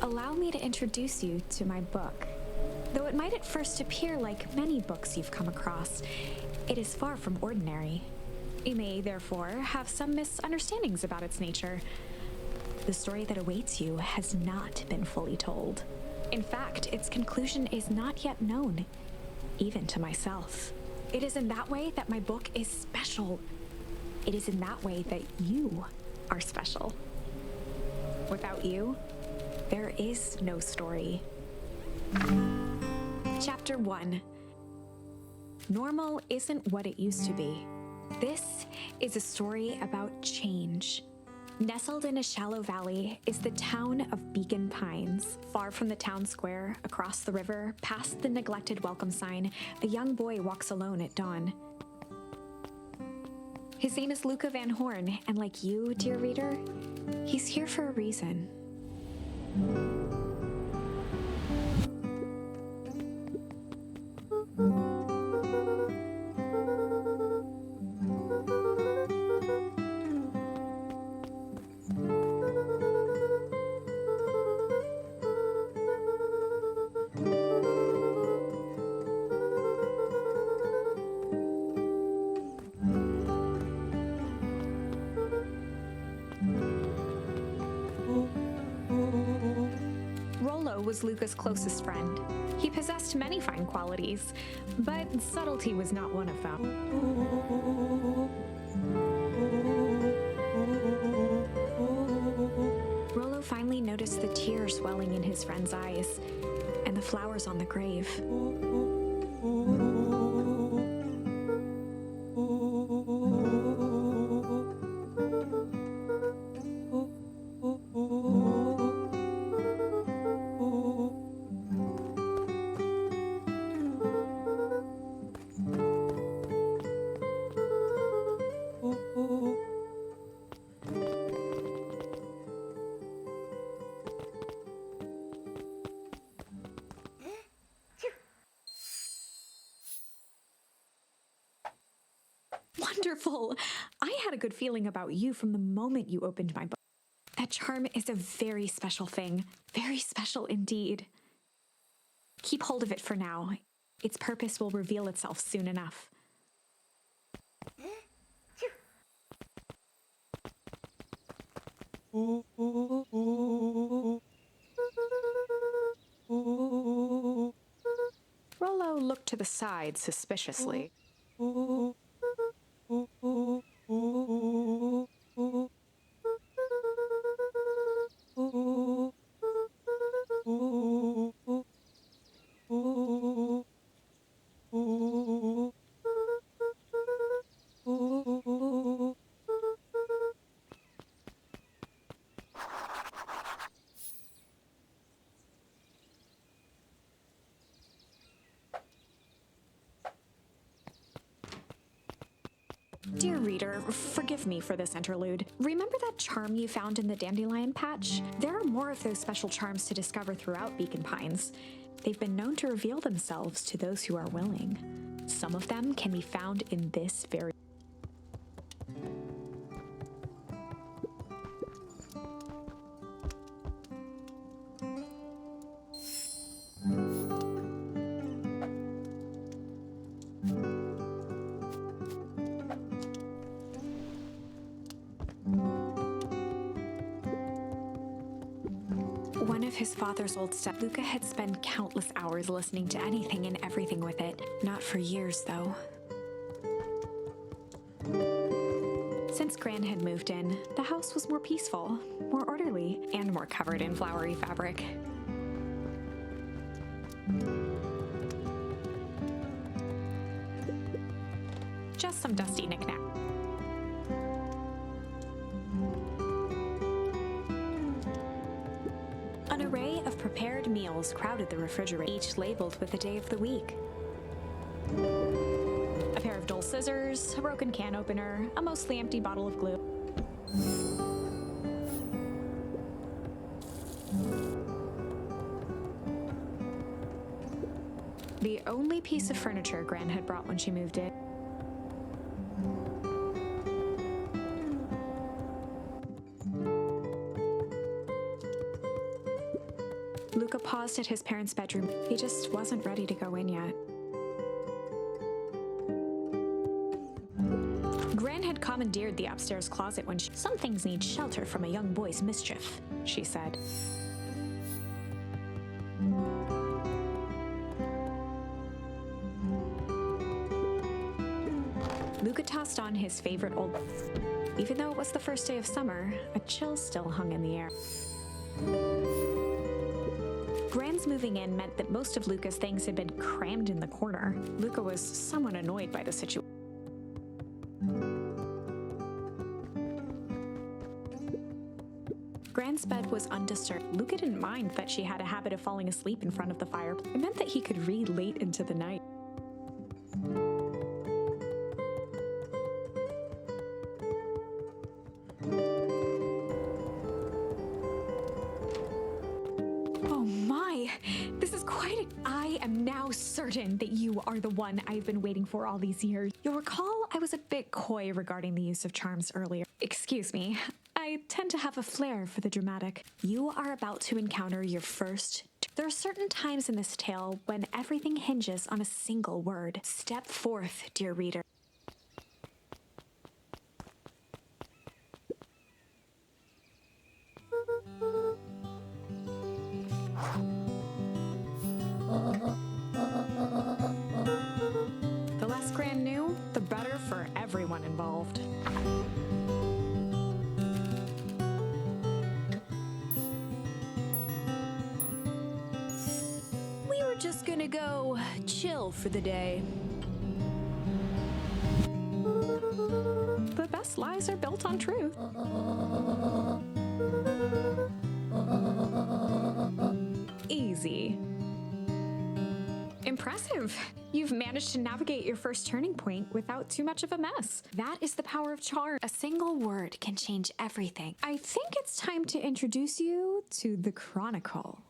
Allow me to introduce you to my book. Though it might at first appear like many books you've come across, it is far from ordinary. You may, therefore, have some misunderstandings about its nature. The story that awaits you has not been fully told. In fact, its conclusion is not yet known, even to myself. It is in that way that my book is special. It is in that way that you are special. Without you, there is no story. Chapter 1. Normal isn't what it used to be. This is a story about change. Nestled in a shallow valley is the town of Beacon Pines. Far from the town square, across the river, past the neglected welcome sign, a young boy walks alone at dawn. His name is Luca Van Horn, and like you, dear reader, he's here for a reason. Rollo was Luca's closest friend. He possessed many fine qualities, but subtlety was not one of them. Rollo finally noticed the tears welling in his friend's eyes and the flowers on the grave. Wonderful! I had a good feeling about you from the moment you opened my book. That charm is a very special thing. Very special indeed. Keep hold of it for now. Its purpose will reveal itself soon enough. Rollo looked to the side suspiciously. Dear reader, forgive me for this interlude. Remember that charm you found in the dandelion patch? There are more of those special charms to discover throughout Beacon Pines. They've been known to reveal themselves to those who are willing. Some of them can be found in this very One of his father's old stuff. Luca had spent countless hours listening to anything and everything with it. Not for years, though. Since Gran had moved in, the house was more peaceful, more orderly, and more covered in flowery fabric. Just some dusty knickknacks. An array of prepared meals crowded the refrigerator, each labeled with the day of the week. A pair of dull scissors, a broken can opener, a mostly empty bottle of glue. The only piece of furniture Gran had brought when she moved in. Luca paused at his parents' bedroom. He just wasn't ready to go in yet. Gran had commandeered the upstairs closet when some things need shelter from a young boy's mischief, she said. Luca tossed on his favorite old... Even though it was the first day of summer, a chill still hung in the air. Gran's moving in meant that most of Luca's things had been crammed in the corner. Luca was somewhat annoyed by the situation. Gran's bed was undisturbed. Luca didn't mind that she had a habit of falling asleep in front of the fire. It meant that he could read late into the night. Oh my, this is quite I am now certain that you are the one I've been waiting for all these years. You'll recall I was a bit coy regarding the use of charms earlier. Excuse me. I tend to have a flair for the dramatic. You are about to encounter your first... There are certain times in this tale when everything hinges on a single word. Step forth, dear reader. The less Gran knew, the better for everyone involved. Just gonna go chill for the day. The best lies are built on truth. Easy. Impressive. You've managed to navigate your first turning point without too much of a mess. That is the power of charm. A single word can change everything. I think it's time to introduce you to the Chronicle.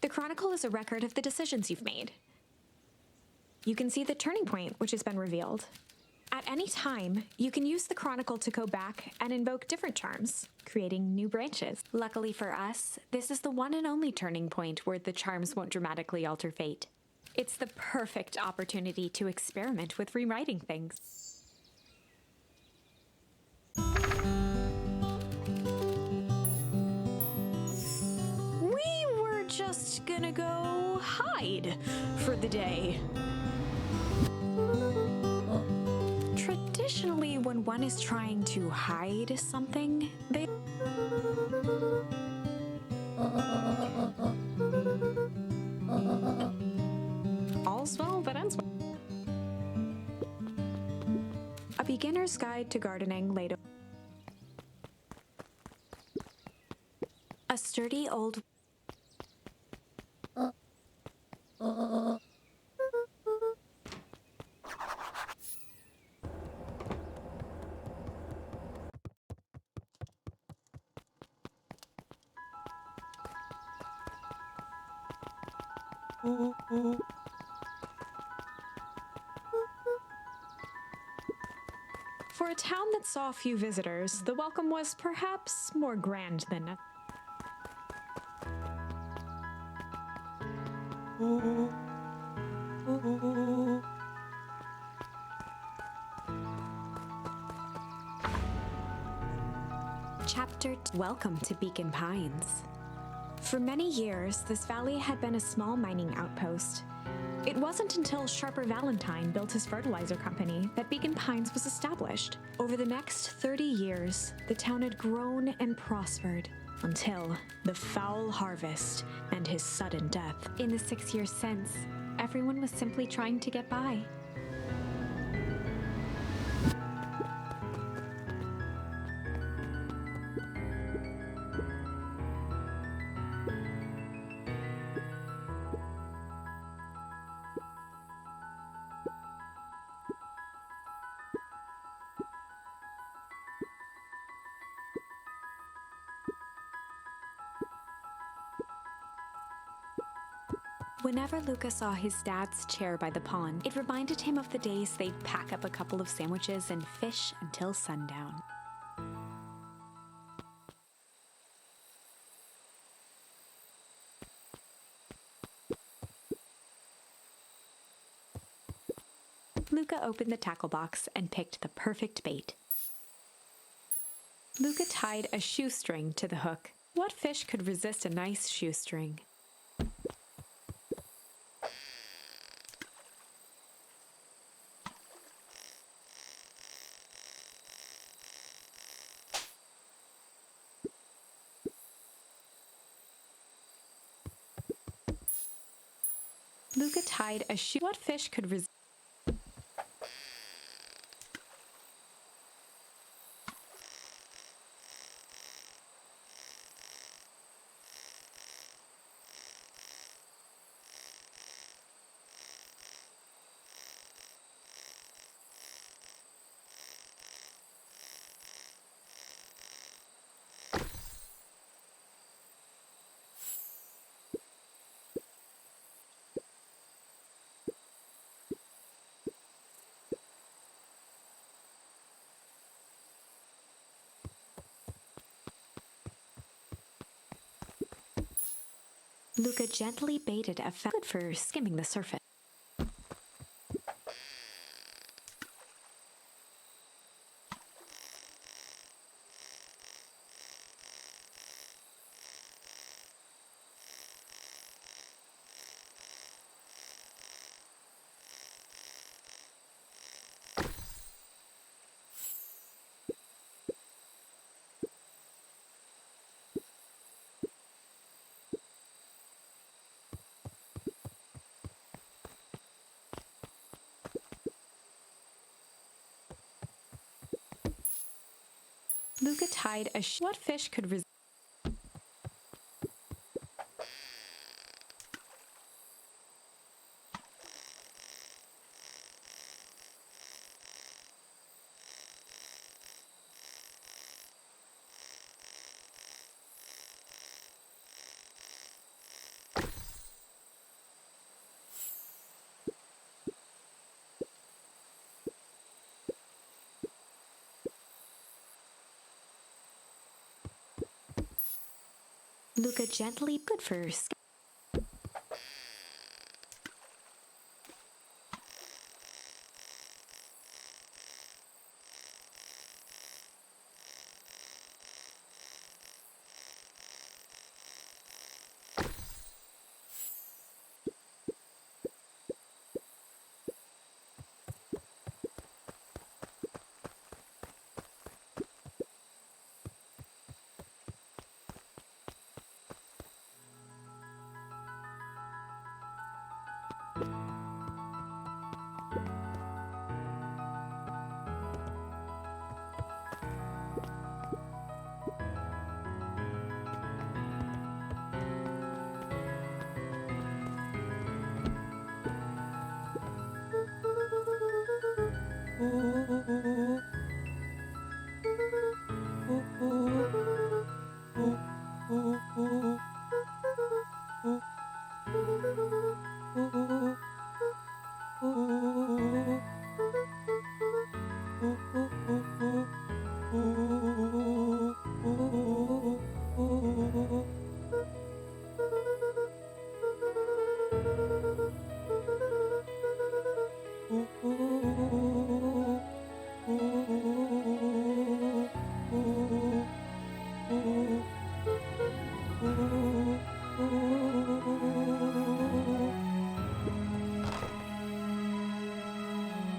The Chronicle is a record of the decisions you've made. You can see the turning point, which has been revealed. At any time, you can use the Chronicle to go back and invoke different charms, creating new branches. Luckily for us, this is the one and only turning point where the charms won't dramatically alter fate. It's the perfect opportunity to experiment with rewriting things. Just gonna go hide for the day. Traditionally, when one is trying to hide something, they... All's well that ends well. A Beginner's Guide to Gardening laid a sturdy old... For a town that saw few visitors, the welcome was perhaps more grand than that. Chapter 2. Welcome to Beacon Pines. For many years, this valley had been a small mining outpost. It wasn't until Sharper Valentine built his fertilizer company that Beacon Pines was established. Over the next 30 years, the town had grown and prospered until the foul harvest and his sudden death. In the 6 years since, everyone was simply trying to get by. Whenever Luca saw his dad's chair by the pond, it reminded him of the days they'd pack up a couple of sandwiches and fish until sundown. Luca opened the tackle box and picked the perfect bait. Luca tied a shoestring to the hook. What fish could resist a nice shoestring? Luca tied a shoe. What fish could resist? Luca gently baited a good for skimming the surface. Luca tied a shoe. What fish could resist? Luca gently good for